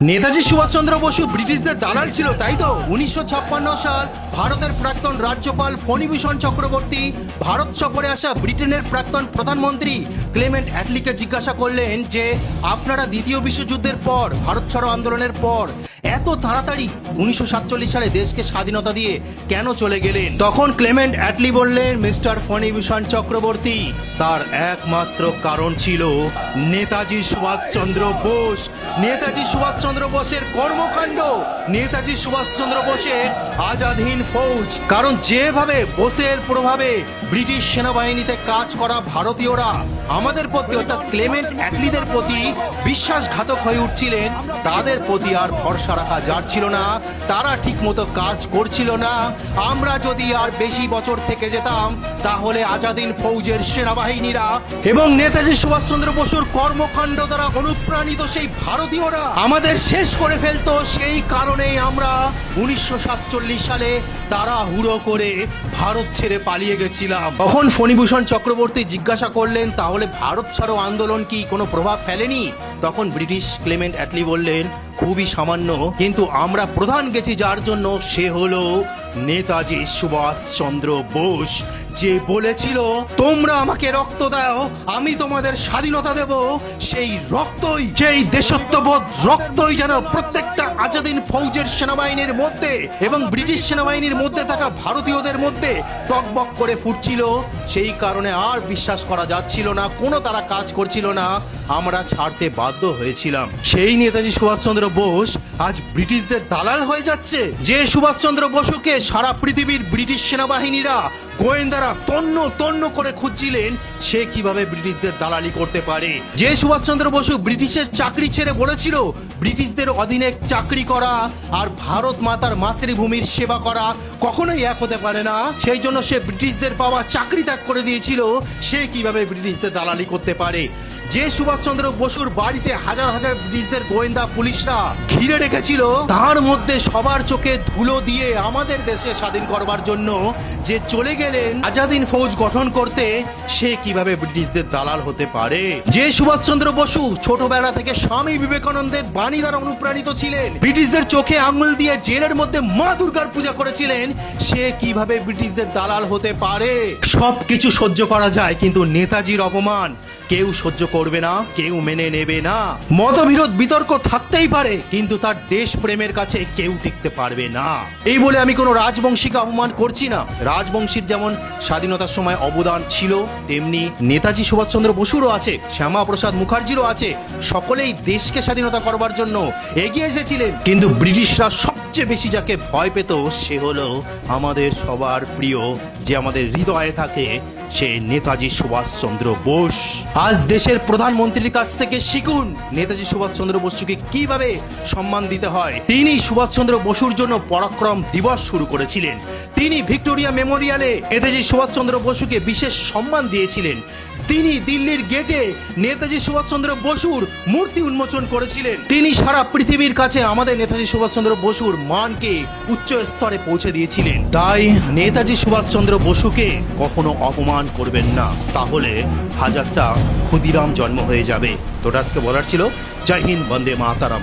নেতাজি সুভাষচন্দ্র বসু ব্রিটিশদের দালাল ছিল, তাই তো? 1956 সাল ভারতের প্রাক্তন রাজ্যপাল ফণিভূষণ চক্রবর্তী ভারত সফরে আসা ব্রিটেনের প্রাক্তন প্রধানমন্ত্রী ক্লেমেন্ট অ্যাটলিকে জিজ্ঞাসা করলেন যে আপনারা দ্বিতীয় বিশ্বযুদ্ধের পর, ভারত ছাড়ো আন্দোলনের পর এত তাড়াতাড়ি 1947 সালে দেশকে স্বাধীনতা দিয়ে কেন চলে গেলেন? তখন ক্লেমেন্ট অ্যাটলি বললেন, মিস্টার ফণিভূষণ চক্রবর্তী, তার একমাত্র কারণ ছিল নেতাজি সুভাষচন্দ্র বোস। নেতাজি সুভাষচন্দ্র বোসের কর্মকাণ্ড, নেতাজি সুভাষচন্দ্র বোসের আজাদ হিন্দ ফৌজ। কারণ যেভাবে বোসের প্রভাবে ব্রিটিশ সেনাবাহিনীতে কাজ করা ভারতীয়রা আমাদের প্রতি, অর্থাৎ ক্লেমেন্ট অ্যাটলিদের প্রতি বিশ্বাসঘাতক হয়ে উঠছিলেন, তাদের প্রতি আর ভরসা রাখা যাচ্ছিল না। তারা ঠিক মতো কাজ করছিল না। আমরা যদি আর বেশি বছর থেকে যেতাম, তাহলে আজাদ হিন্দ ফৌজের সেনাবাহিনীরা এবং নেতাজি সুভাষচন্দ্র বসুর কর্মকাণ্ড দ্বারা অনুপ্রাণিত সেই ভারতীয়রা আমাদের শেষ করে ফেলতো। সেই কারণেই আমরা 1947 সালে তাড়াহুড়ো করে ভারত ছেড়ে পালিয়ে গেছিলাম। তখন ফণিভূষণ চক্রবর্তী জিজ্ঞাসা করলেন, তাহলে ভারত ছাড়ো আন্দোলন কি কোনো প্রভাব ফেলেনি? তখন ব্রিটিশ ক্লেমেন্ট অ্যাটলি বললেন, খুবই সামান্য, কিন্তু আমরা প্রধান গেছি যার জন্য, সে হলো নেতাজি সুভাষচন্দ্র বোস, যে বলেছিল তোমরা আমাকে রক্ত দাও, আমি তোমাদের স্বাধীনতা দেব। সেই রক্তই, সেই দেশত্ববোধ রক্তই যেন প্রত্যেকটা আজাদ হিন্দ ফৌজের সেনাবাহিনীর মধ্যে এবং ব্রিটিশ সেনাবাহিনীর মধ্যে থাকা ভারতীয়দের মধ্যে টকবক করে ফুটছিল। সেই কারণে আর বিশ্বাস করা যাচ্ছিল না, কোনো তারা কাজ করছিল না, আমরা ছাড়তে বাধ্য হয়েছিলাম। সেই নেতাজি সুভাষচন্দ্র বোস আজ ব্রিটিশদের দালাল হয়ে যাচ্ছে। যে সুভাষচন্দ্র বসুকে সারা পৃথিবীর ব্রিটিশ সেনাবাহিনীরা, গোয়েন্দারা তন্ন তন্ন করে খুঁজছিলেন, সে কিভাবে ব্রিটিশদের দালালি করতে পারে? যে সুভাষচন্দ্র বসু ব্রিটিশের চাকরি ছেড়ে বলেছিল ব্রিটিশদের অধীনে চাকরি করা আর ভারত মাতার মাতৃভূমির সেবা করা কখনোই এক হতে পারে না, সেই জন্য সে ব্রিটিশদের পাওয়া চাকরি ত্যাগ করে দিয়েছিল, সে কিভাবে ব্রিটিশদের দালালি করতে পারে? যে সুভাষচন্দ্র বসুর বাড়িতে হাজার হাজার ব্রিটিশদের গোয়েন্দা পুলিশরা ঘিরে রেখেছিল, তার মধ্যে সবার চোখে ধুলো দিয়ে আমাদের দেশে স্বাধীন করবার জন্য যে চলে গেলেন আজাদ হিন্দ ফৌজ গঠন করতে, সে কিভাবে ব্রিটিশদের দালাল হতে পারে? যে সুভাষচন্দ্র বসু ছোটবেলা থেকে স্বামী বিবেকানন্দের বাণী দ্বারা অনুপ্রাণিত ছিলেন, ব্রিটিশদের চোখে আঙুল দিয়ে জেলের মধ্যে মা দুর্গার পূজা করেছিলেন, সে কিভাবে ব্রিটিশদের দালাল হতে পারে? সবকিছু সহ্য করা যায়, কিন্তু নেতাজির অপমান কেউ সহ্য করবে না, কেউ মেনে নেবে না। মতবিরোধ বিতর্ক থাকতেই পারে, কিন্তু তার দেশ প্রেমের কাছে কেউ টিকতে পারবে না। এই বলে আমি কোনো রাজবংশীকে অপমান করছি না। রাজবংশীর যেমন স্বাধীনতার সময় অবদান ছিল, তেমনি নেতাজি সুভাষচন্দ্র বসুরও আছে, শ্যামাপ্রসাদ মুখার্জিরও আছে। সকলেই দেশকে স্বাধীনতা করবার জন্য এগিয়ে এসেছিলেন, কিন্তু ব্রিটিশরা সবচেয়ে বেশি যাকে ভয় পেত, সে হলো আমাদের সবার প্রিয়, যে আমাদের হৃদয়ে থাকে, সে নেতাজি সুভাষচন্দ্র বোস। আজ দেশের প্রধানমন্ত্রীর কাছ থেকে শিখুন নেতাজি সুভাষচন্দ্র বসুকে কিভাবে সম্মান দিতে হয়। তিনি সুভাষচন্দ্র বসুর জন্য পরাক্রম দিবস শুরু করেছিলেন। তিনি ভিক্টোরিয়া মেমোরিয়ালে নেতাজি সুভাষচন্দ্র বসুকে বিশেষ সম্মান দিয়েছিলেন। তিনি দিল্লির গেটে নেতাজি সুভাষচন্দ্র বসুর মূর্তি উন্মোচন করেছিলেন। তিনি সারা পৃথিবীর কাছে আমাদের নেতাজি সুভাষচন্দ্র বসুর মানকে উচ্চ স্তরে পৌঁছে দিয়েছিলেন। তাই নেতাজি সুভাষচন্দ্র বসুকে কখনো অপমান করবেন না, তাহলে হাজারটা ক্ষুদিরাম জন্ম হয়ে যাবে। তো আজকে বলার ছিল, জয় হিন্দ, বন্দে মাতারাম।